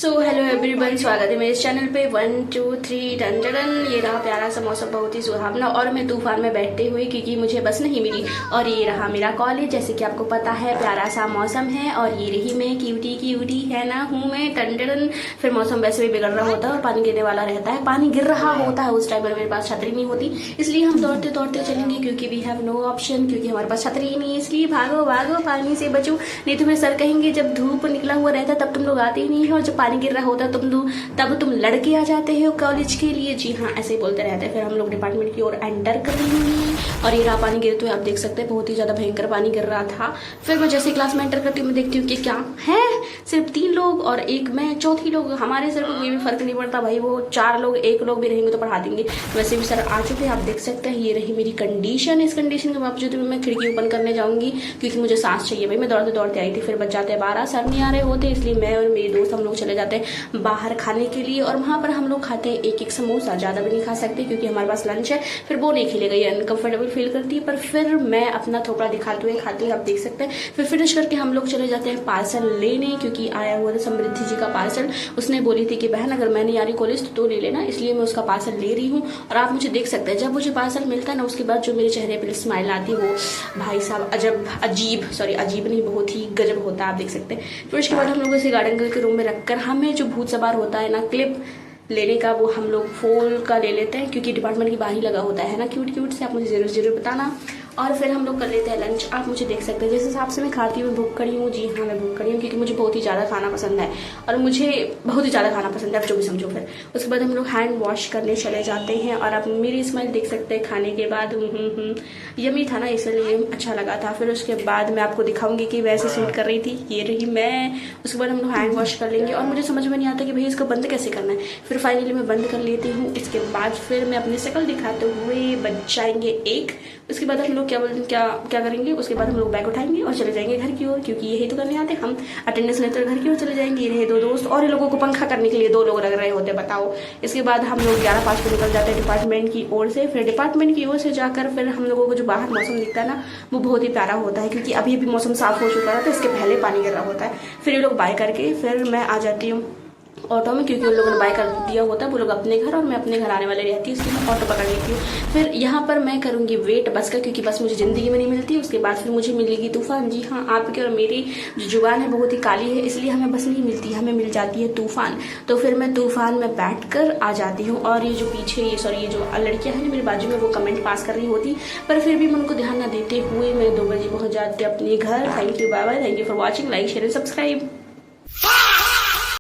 So hello everyone, स्वागत है मेरे इस चैनल पे। 1 2 3 डन डन। ये रहा प्यारा सा मौसम, बहुत ही सुहावना, और मैं तूफान में बैठते हुए क्योंकि मुझे बस नहीं मिली। और ये रहा मेरा कॉलेज, जैसे कि आपको पता है प्यारा सा मौसम है। और ये रही मैं, क्यूटी क्यूटी है ना, हूँ मैं, डन डन। फिर मौसम वैसे भी बिगड़ रहा होता है और पानी गिरने वाला रहता है, पानी गिर रहा होता है। उस टाइम पर मेरे पास छतरी नहीं होती, इसलिए हम दौड़ते दौड़ते चलेंगे क्योंकि वी हैव नो ऑप्शन, क्योंकि हमारे पास छतरी ही नहीं है। इसलिए भागो भागो, पानी से बचो, नहीं तो मेरे सर कहेंगे जब धूप निकला हुआ रहता है तब तुम लोग आते ही नहीं हो, और जब पानी गिर रहा होता है तब तुम लड़के आ जाते हो कॉलेज के लिए। जी हाँ, ऐसे ही बोलते रहते हैं। फिर हम लोग डिपार्टमेंट की ओर एंटर कर रहे हैं और ये रहा पानी गिरते हुए, आप देख सकते हैं बहुत ही ज्यादा भयंकर पानी गिर रहा था। फिर मैं जैसे क्लास में एंटर करती हूँ, मैं देखती हूँ कि क्या है, सिर्फ 3 लोग और एक मैं, चौथी लोग। हमारे सर को कोई भी फर्क नहीं पड़ता भाई, वो 4 लोग 1 लोग भी रहेंगे तो पढ़ा देंगे। वैसे भी सर आ चुके हैं, आप देख सकते हैं। ये रही मेरी कंडीशन। इस कंडीशन के बावजूद मैं खिड़की ओपन करने जाऊंगी क्योंकि मुझे सांस चाहिए भाई। मैं दौड़ते दौड़ते आई थी। फिर बच जाते 12, सर नहीं आ रहे होते, इसलिए मैं और मेरे दोस्त हम लोग चले जाते हैं बाहर खाने के लिए। और वहां पर हम लोग खाते हैं एक समोसा, ज्यादा भी नहीं खा सकते क्योंकि हमारे पास लंच है। फिर वो नहीं खिलेगा, ये अनकंफर्टेबल फील करती है। पर फिर मैं अपना थोपड़ा दिखाते हुए खाती हूँ, आप देख सकते हैं। फिर फिनिश करके हम लोग चले जाते हैं पार्सल लेने, क्योंकि आया हुआ था समृद्धि जी का पार्सल। उसने बोली थी कि बहन अगर मैं नहीं आ रही कॉलेज तो ले लेना, इसलिए मैं उसका पार्सल ले रही हूँ। और आप मुझे देख सकते हैं, जब मुझे पार्सल मिलता है ना, उसके बाद जो मेरे चेहरे पर स्माइल आती है वो भाई साहब अजीब नहीं, बहुत ही गजब होता है, आप देख सकते हैं। फिर उसके बाद हम लोग इसे गार्डन के रूम में रखकर हमें जो भूत सवार होता है ना क्लिप लेने का, वो हम लोग फोल का ले लेते हैं क्योंकि डिपार्टमेंट के बाहर ही लगा होता है ना, क्यूट से। आप मुझे जरूर बताना। और फिर हम लोग कर लेते हैं लंच। आप मुझे देख सकते हैं जिस हिसाब से मैं खाती हूँ, भूख खड़ी हूँ। जी हाँ, मैं भूख खड़ी हूँ क्योंकि मुझे बहुत ही ज़्यादा खाना पसंद है, और मुझे बहुत ही ज़्यादा खाना पसंद है, आप जो भी समझो। फिर उसके बाद हम लोग हैंड वॉश करने चले जाते हैं। और आप मेरी स्माइल देख सकते हैं खाने के बाद। यमी था ना, इसलिए अच्छा लगा था। फिर उसके बाद मैं आपको दिखाऊंगी कि वैसे सूट कर रही थी, ये रही मैं। उसके बाद हम लोग हैंड वॉश कर लेंगे और मुझे समझ में नहीं आता कि भाई इसको बंद कैसे करना है। फिर फाइनली मैं बंद कर लेती हूँ। इसके बाद फिर मैं अपनी शक्ल दिखाते हुए बच जाएंगे 1। उसके बाद हम लोग क्या करेंगे, उसके बाद हम लोग बैग उठाएंगे और चले जाएंगे घर की ओर, क्योंकि यही तो करने आते हम। अटेंडेंस लेते घर की ओर चले जाएंगे। ये रहे 2 दोस्त, और ये लोगों को पंखा करने के लिए 2 लोग लग रहे होते, बताओ। इसके बाद हम लोग 11:05 को निकल जाते हैं डिपार्टमेंट की ओर से। फिर डिपार्टमेंट की ओर से जाकर फिर हम लोगों को जो बाहर मौसम दिखता है ना, वो बहुत ही प्यारा होता है क्योंकि अभी मौसम साफ हो चुका है, तो इसके पहले पानी गिर रहा होता है। फिर ये लोग बाय करके फिर मैं आ जाती हूँ ऑटो में, क्योंकि उन लोगों ने बाय कर दिया होता है वो लोग अपने घर, और मैं अपने घर आने वाले रहती हूँ, इसलिए मैं ऑटो पकड़ लेती हूँ। फिर यहाँ पर मैं करूँगी वेट बस का, क्योंकि बस मुझे जिंदगी में नहीं मिलती। उसके बाद फिर मुझे मिलेगी तूफान। जी हाँ, आपकी और मेरी जो जुबान है बहुत ही काली है, इसलिए हमें बस नहीं मिलती, हमें मिल जाती है तूफान। तो फिर मैं तूफान में बैठ कर आ जाती हूँ। और ये जो पीछे ये जो लड़कियाँ हैं मेरे बाजू में, वो कमेंट पास कर रही होती, पर फिर भी मैं उनको ध्यान न देते हुए मैं 2 बजे पहुँच जाती अपने घर। Thank you, bye bye, thank you for watching, like share and subscribe.